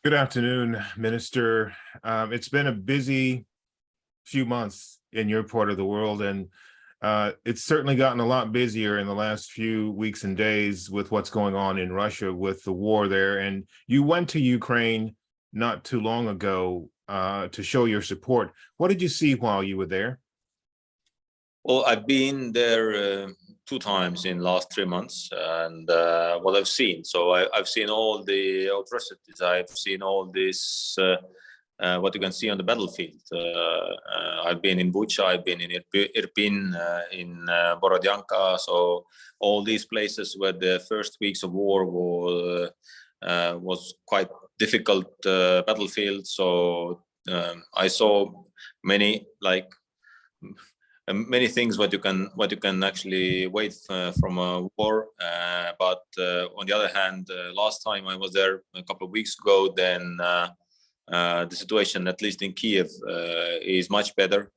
Good afternoon, Minister. It's been a busy few months in your part of the world, and it's certainly gotten a lot busier in the last few weeks and days with what's going on in Russia with the war there. And you went to Ukraine not too long ago to show your support. What did you see while you were there? Well, I've been there two times in last 3 months, and what I've seen. So I've seen all the atrocities. I've seen all this, what you can see on the battlefield. I've been in Bucha, I've been in Irpin, in Borodyanka. So all these places where the first weeks of war was quite difficult battlefield. So I saw many many things what you can actually wait from a war, but on the other hand, last time I was there a couple of weeks ago, then the situation, at least in Kiev, is much better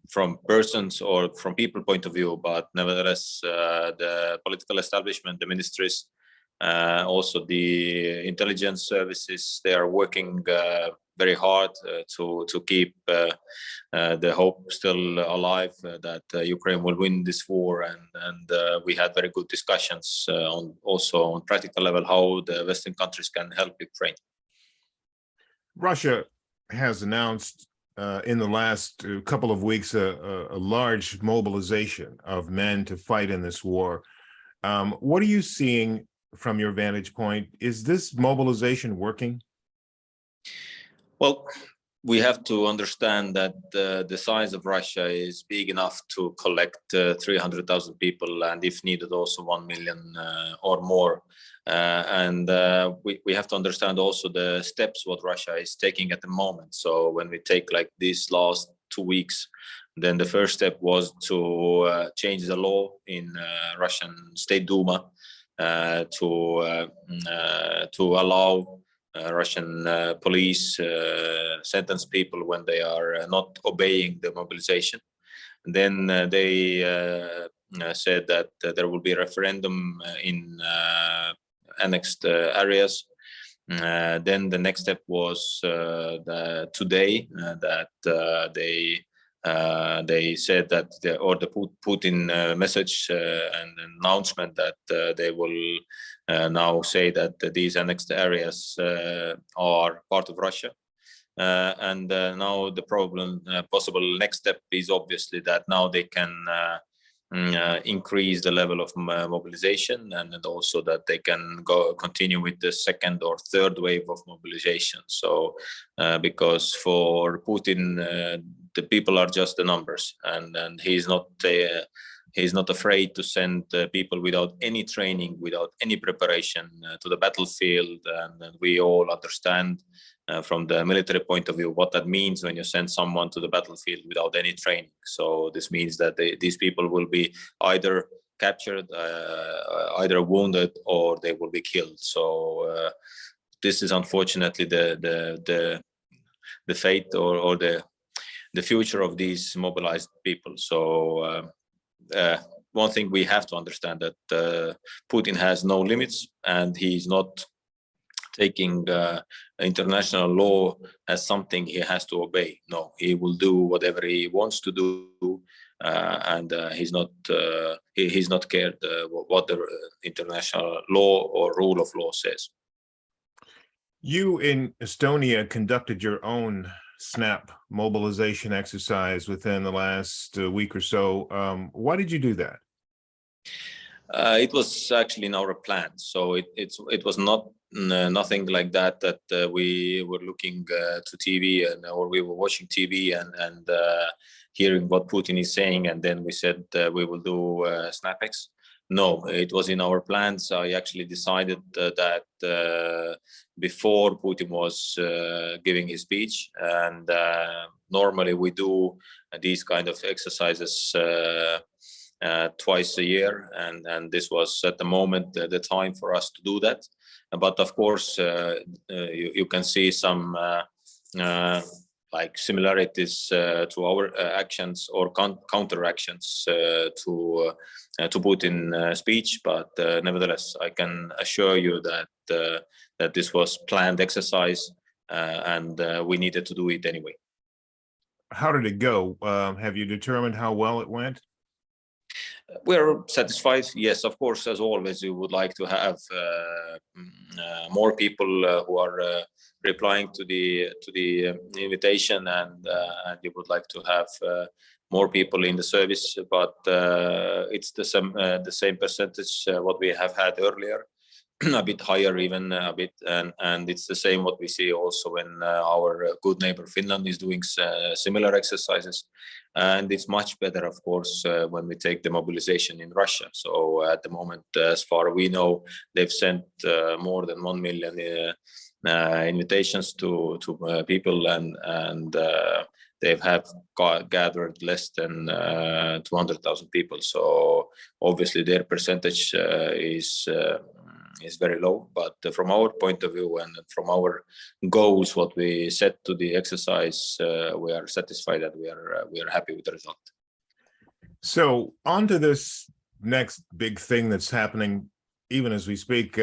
from persons or from people point of view, but nevertheless the political establishment, the ministries, also the intelligence services, they are working very hard to keep the hope still alive that Ukraine will win this war, and we had very good discussions also on practical level how the Western countries can help Ukraine. Russia has announced in the last couple of weeks a large mobilization of men to fight in this war. What are you seeing from your vantage point? Is this mobilization working? Well, we have to understand that the size of Russia is big enough to collect 300,000 people, and if needed also 1 million or more. And we have to understand also the steps what Russia is taking at the moment. So when we take like these last 2 weeks, then the first step was to change the law in Russian State Duma to allow Russian police sentence people when they are not obeying the mobilization. And then they said that there will be a referendum in annexed areas. Then the next step was today that they said that the Putin message and announcement that they will now say that these annexed areas are part of Russia. And now the possible next step is obviously that now they can increase the level of mobilization, and also that they can continue with the second or third wave of mobilization. So because for Putin, the people are just the numbers, and he's not afraid to send people without any training, without any preparation to the battlefield. And we all understand from the military point of view what that means when you send someone to the battlefield without any training. So this means that these people will be either captured, either wounded, or they will be killed. So this is unfortunately the fate or the future of these mobilized people. So one thing we have to understand that Putin has no limits, and he's not taking international law as something he has to obey. No, he will do whatever he wants to do, and he's not cared what the international law or rule of law says. You in Estonia conducted your own SNAP mobilization exercise within the last week or so. Why did you do that? It was actually in our plan. So it was not nothing like that we were looking to TV or we were watching TV and hearing what Putin is saying, and then we said we will do SnapX. No, it was in our plans. I actually decided that before Putin was giving his speech, and normally we do these kind of exercises twice a year, and this was at the moment the time for us to do that. But of course, you can see some like similarities to our actions or counter actions to Putin speech, but nevertheless, I can assure you that that this was planned exercise and we needed to do it anyway. How did it go? Have you determined how well it went? We're satisfied. Yes, of course, as always, we would like to have more people who are replying to the invitation, and you would like to have more people in the service. But it's the same percentage what we have had earlier, a bit higher even a bit, and it's the same what we see also when our good neighbor Finland is doing similar exercises. And it's much better, of course, when we take the mobilization in Russia. So at the moment, as far as we know, they've sent more than 1 million invitations to people, and they have gathered less than 200,000 people. So obviously their percentage is very low. But from our point of view and from our goals, what we set to the exercise, we are satisfied that we are happy with the result. So on to this next big thing that's happening, even as we speak.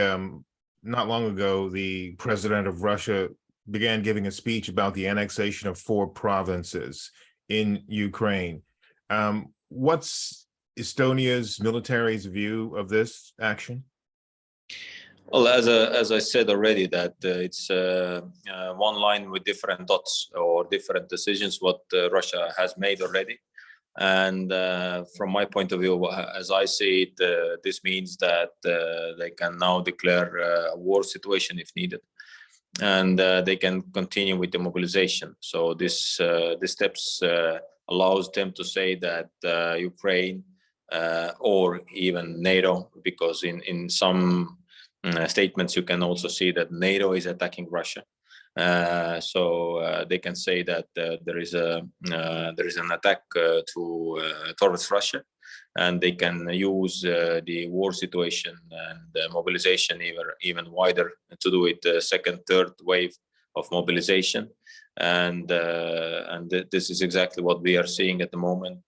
Not long ago, the president of Russia began giving a speech about the annexation of 4 provinces in Ukraine. What's Estonia's military's view of this action? Well, as I said already, that it's one line with different dots or different decisions what Russia has made already. And from my point of view, as I see it, this means that they can now declare a war situation if needed, and they can continue with the mobilization. So this steps allows them to say that Ukraine or even NATO, because in some statements you can also see that NATO is attacking Russia. So they can say that there is an attack towards Russia, and they can use the war situation and mobilization even wider to do it second, third wave of mobilization, and this is exactly what we are seeing at the moment.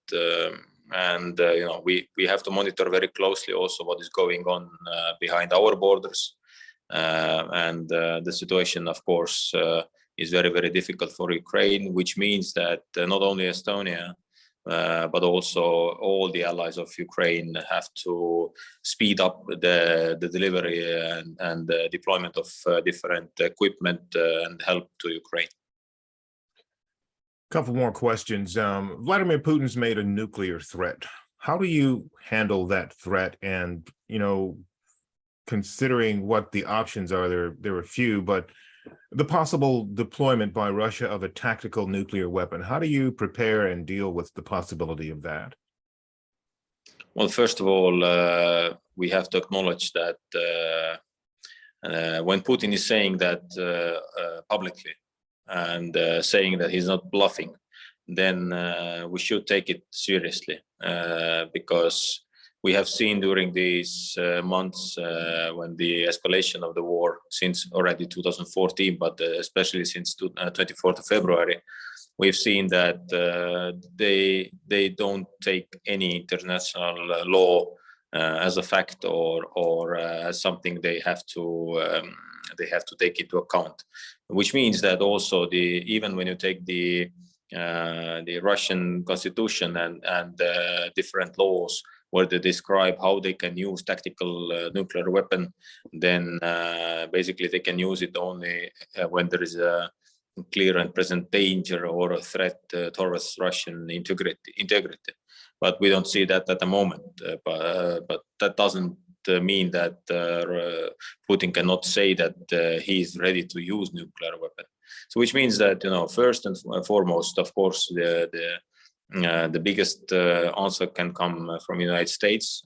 And you know, we have to monitor very closely also what is going on behind our borders. And the situation, of course, is very, very difficult for Ukraine, which means that not only Estonia, but also all the allies of Ukraine have to speed up the delivery and the deployment of different equipment and help to Ukraine. Couple more questions. Vladimir Putin's made a nuclear threat. How do you handle that threat? And, you know, considering what the options are, there are few, but the possible deployment by Russia of a tactical nuclear weapon, how do you prepare and deal with the possibility of that? Well, first of all, we have to acknowledge that when Putin is saying that publicly and saying that he's not bluffing, then we should take it seriously, because we have seen during these months when the escalation of the war since already 2014, but especially since 24th of February, we've seen that they don't take any international law as a fact or as something they have to take into account, which means that also even when you take the Russian constitution and different laws where they describe how they can use tactical nuclear weapon, then basically they can use it only when there is a clear and present danger or a threat towards Russian integrity. But we don't see that at the moment. But that doesn't mean that Putin cannot say that he is ready to use nuclear weapon. So which means that, you know, first and foremost, of course, the biggest answer can come from the United States,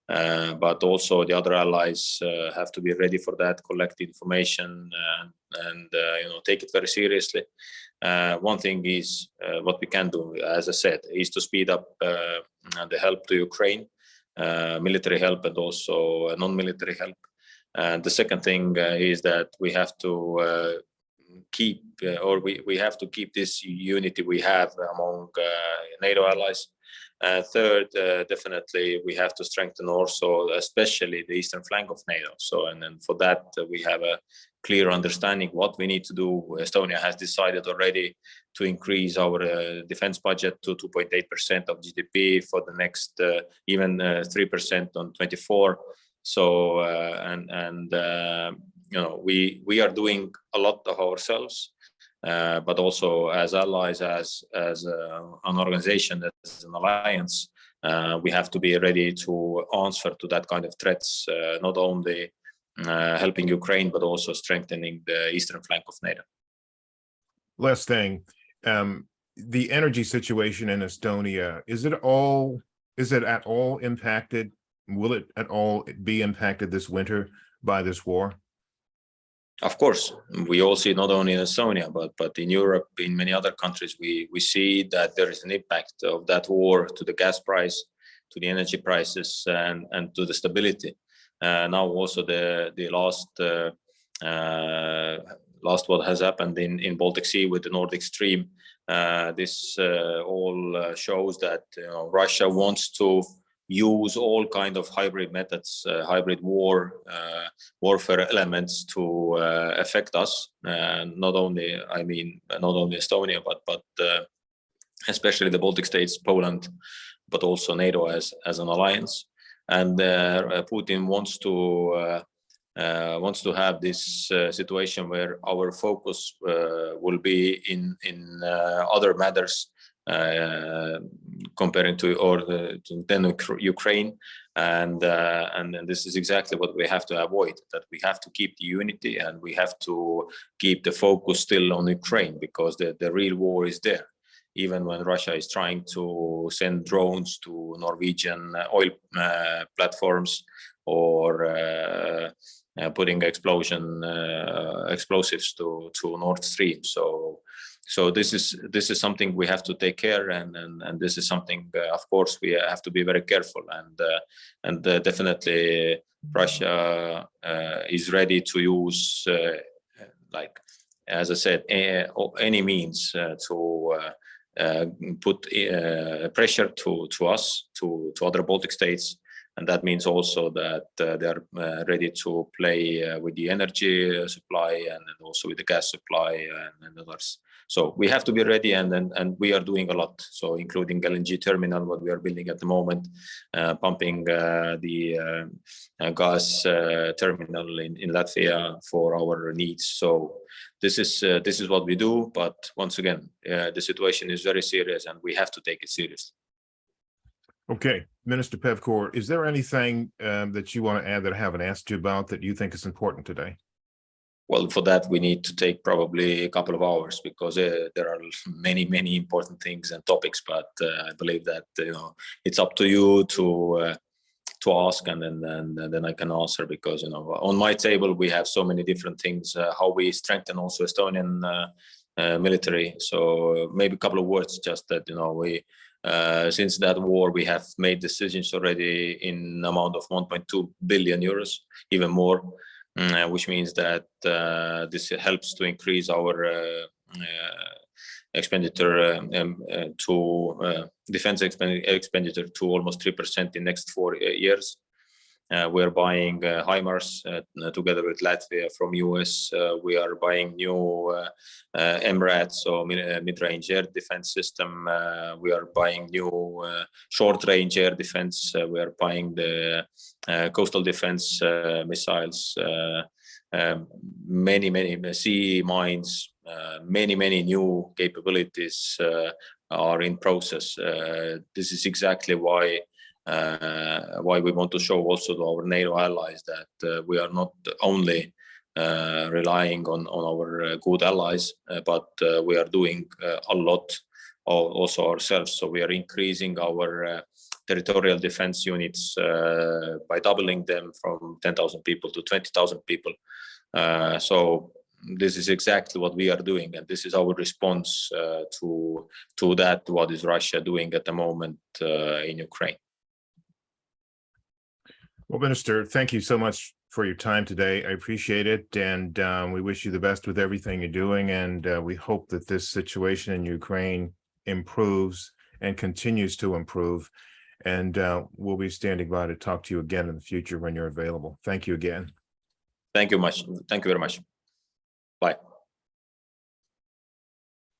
but also the other allies have to be ready for that, collect information, and you know, take it very seriously. One thing is what we can do, as I said, is to speed up the help to Ukraine, military help and also non-military help. And the second thing is that we have to keep we have to keep this unity we have among NATO allies. Third, definitely we have to strengthen also, especially the eastern flank of NATO. So, and then for that we have a clear understanding what we need to do. Estonia has decided already to increase our defense budget to 2.8% of GDP for the next even 3% on 24. So you know, we are doing a lot of ourselves. But also as allies, as an organization, as an alliance, we have to be ready to answer to that kind of threats, not only helping Ukraine, but also strengthening the eastern flank of NATO. Last thing, the energy situation in Estonia, is it at all impacted? Will it at all be impacted this winter by this war? Of course, we all see not only in Estonia, but in Europe, in many other countries, we see that there is an impact of that war to the gas price, to the energy prices, and to the stability. Now also the last what has happened in Baltic Sea with the Nordic Stream, this all shows that, you know, Russia wants to use all kind of hybrid methods, hybrid warfare elements to affect us. Not only Estonia, but especially the Baltic states, Poland, but also NATO as an alliance. And Putin wants to have this situation where our focus will be in other matters, comparing to Ukraine, and this is exactly what we have to avoid, that we have to keep the unity and we have to keep the focus still on Ukraine, because the real war is there. Even when Russia is trying to send drones to Norwegian oil platforms, or putting explosives to Nord Stream. So this is something we have to take care, and this is something, of course, we have to be very careful, and definitely Russia is ready to use, like, as I said, any means to put pressure to us, to other Baltic states. And that means also that they are ready to play with the energy supply, and also with the gas supply and others. So we have to be ready, and we are doing a lot. So including LNG terminal, what we are building at the moment, pumping the gas terminal in Latvia for our needs. So this is what we do. But once again, the situation is very serious, and we have to take it seriously. Okay, Minister Pevkur, is there anything that you want to add that I haven't asked you about that you think is important today? Well, for that, we need to take probably a couple of hours, because there are many important things and topics. But I believe that, you know, it's up to you to ask, and then I can answer, because, you know, on my table we have so many different things, how we strengthen also Estonian military. So maybe a couple of words, just that, you know, we since that war we have made decisions already in amount of 1.2 billion euros, even more. Which means that this helps to increase our expenditure to defense expenditure to almost 3% in next 4 years. We're buying HIMARS together with Latvia from US. We are buying new MRAT, so mid-range air defense system. We are buying new short-range air defense. We are buying the coastal defense missiles, many sea mines, many new capabilities are in process. This is exactly why we want to show also to our NATO allies that we are not only relying on our good allies, but we are doing a lot also ourselves. So we are increasing our territorial defense units by doubling them from 10,000 people to 20,000 people. So this is exactly what we are doing, and this is our response to that, what is Russia doing at the moment in Ukraine. Well, Minister, thank you so much for your time today. I appreciate it. And we wish you the best with everything you're doing. And we hope that this situation in Ukraine improves and continues to improve. And we'll be standing by to talk to you again in the future when you're available. Thank you again. Thank you much. Thank you very much. Bye.